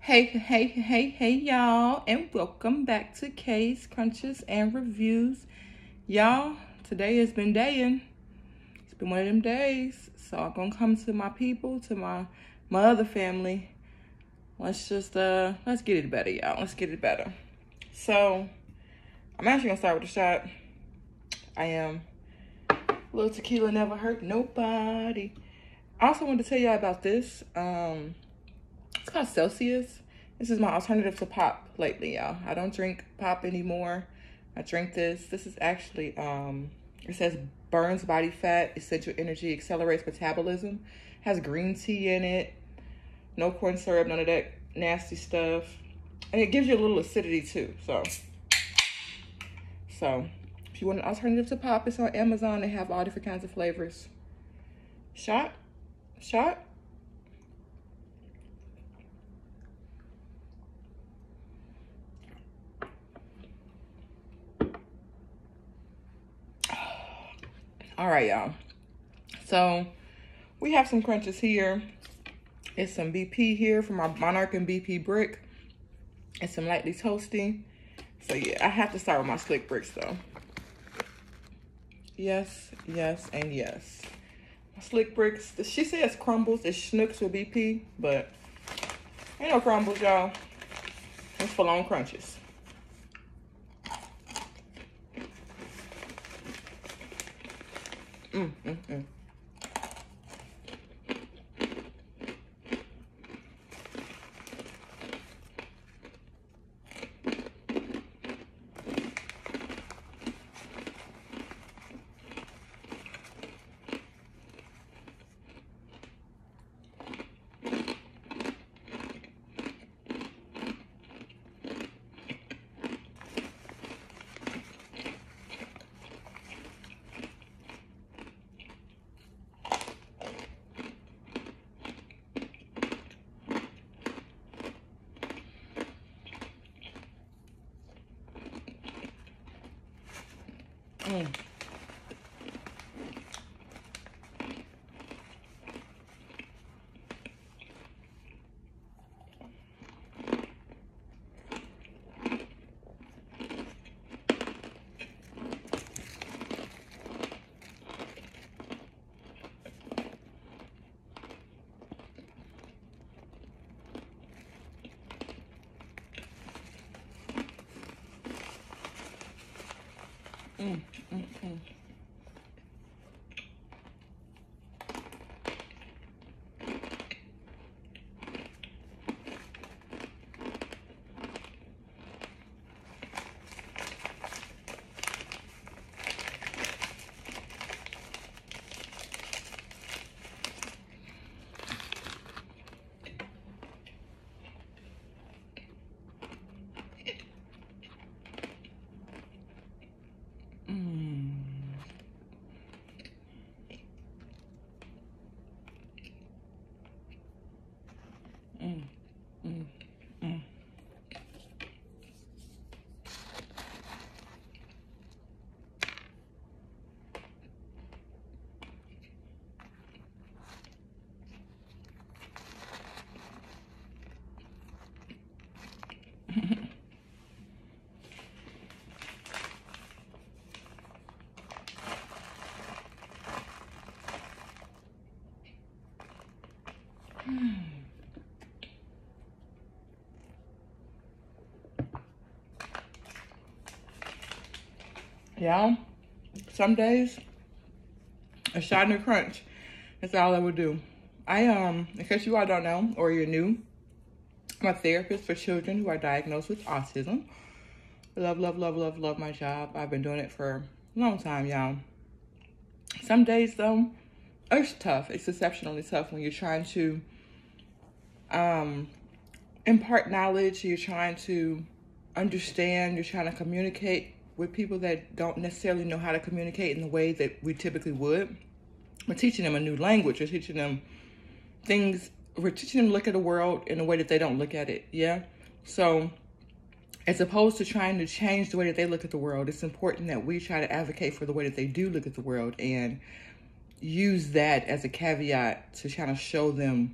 Hey, y'all, and welcome back to K's Crunches and Reviews. Y'all, today has been daying. It's been one of them days. So I'm gonna come to my people, to my other family. Let's get it better, y'all. Let's get it better. So I'm actually gonna start with a shot. I am a little tequila never hurt nobody. I also wanted to tell y'all about this. It's called Celsius. This is my alternative to pop lately, y'all. I don't drink pop anymore. I drink this. This is actually, it says burns body fat, essential energy, accelerates metabolism, has green tea in it, no corn syrup, none of that nasty stuff. And it gives you a little acidity too, so if you want an alternative to pop, it's on Amazon. They have all different kinds of flavors. Shot. All right, y'all. So we have some crunches here. It's some BP here from our Monarch and BP brick. It's some lightly toasty. So yeah, I have to start with my slick bricks though. Yes, and yes. My slick bricks, she says crumbles, it's Schnucks with BP, but ain't no crumbles, y'all. It's full on crunches. Mm. Y'all, some days a shot and a crunch. That's all I would do. In case you all don't know or you're new, I'm a therapist for children who are diagnosed with autism. Love my job. I've been doing it for a long time, y'all. Some days though, it's tough. It's exceptionally tough when you're trying to impart knowledge, you're trying to understand, you're trying to communicate with people that don't necessarily know how to communicate in the way that we typically would. We're teaching them a new language. We're teaching them things. We're teaching them to look at the world in a way that they don't look at it, yeah? So as opposed to trying to change the way that they look at the world, it's important that we try to advocate for the way that they do look at the world and use that as a caveat to kind of show them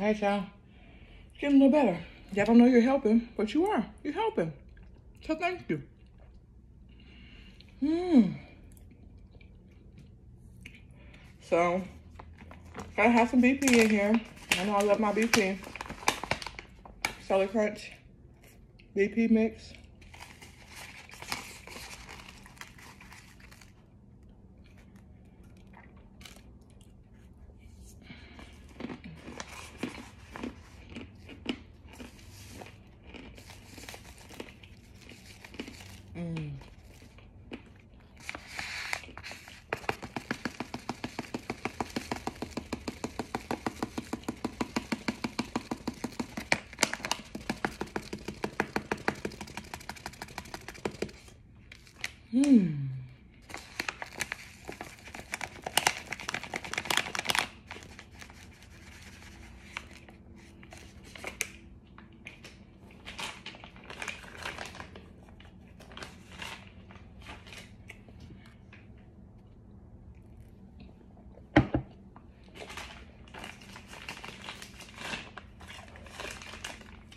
All right, y'all. Getting a little better. Y'all don't know you're helping, but you are. You're helping. So thank you. So, gotta have some BP in here. I know I love my BP. Solid Crunch BP mix.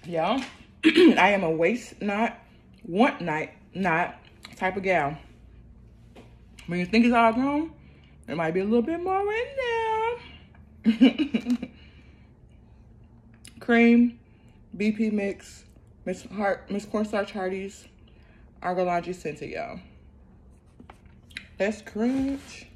Y'all, I am a waste not, want not type of gal. When you think it's all gone, there might be a little bit more in there. Cream, BP mix, Miss Cornstarch Hardy's, Argology Scented, y'all. Let's crunch.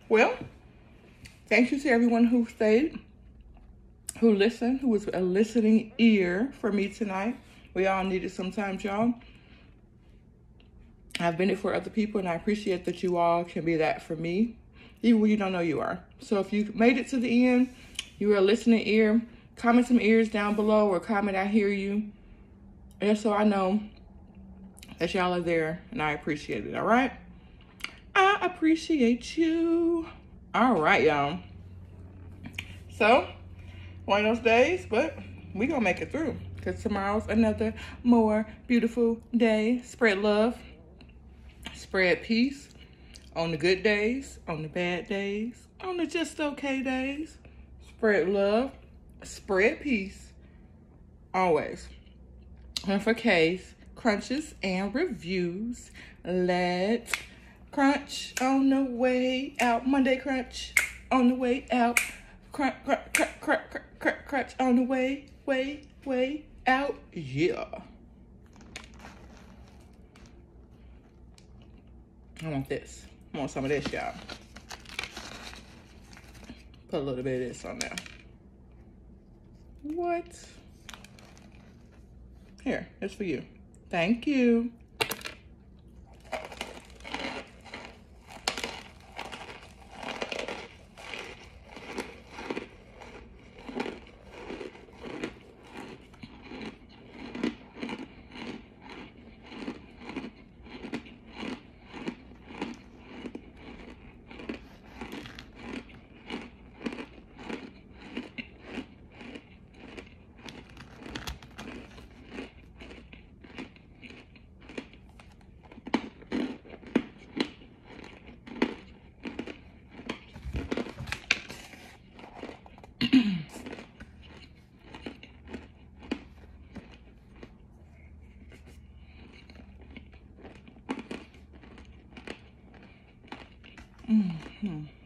Well, thank you to everyone who stayed, who listened, who was a listening ear for me tonight. We all need it sometimes, y'all. I've been it for other people, and I appreciate that you all can be that for me, even when you don't know you are. So if you made it to the end, you were a listening ear, comment some ears down below or comment I hear you. And so I know that y'all are there, and I appreciate it, all right? I appreciate you. All right, y'all. So, one of those days, but we gonna make it through, because tomorrow's another more beautiful day. Spread love, spread peace on the good days, on the bad days, on the just okay days. Spread love, spread peace, always. And for Kay's crunches and reviews, let's crunch on the way out. Monday crunch on the way out. Crunch, crunch, crunch, crunch, crunch, crunch on the way out. Yeah. I want this. I want some of this, y'all. Put a little bit of this on there. What? Here, it's for you. Thank you. Mm-hmm.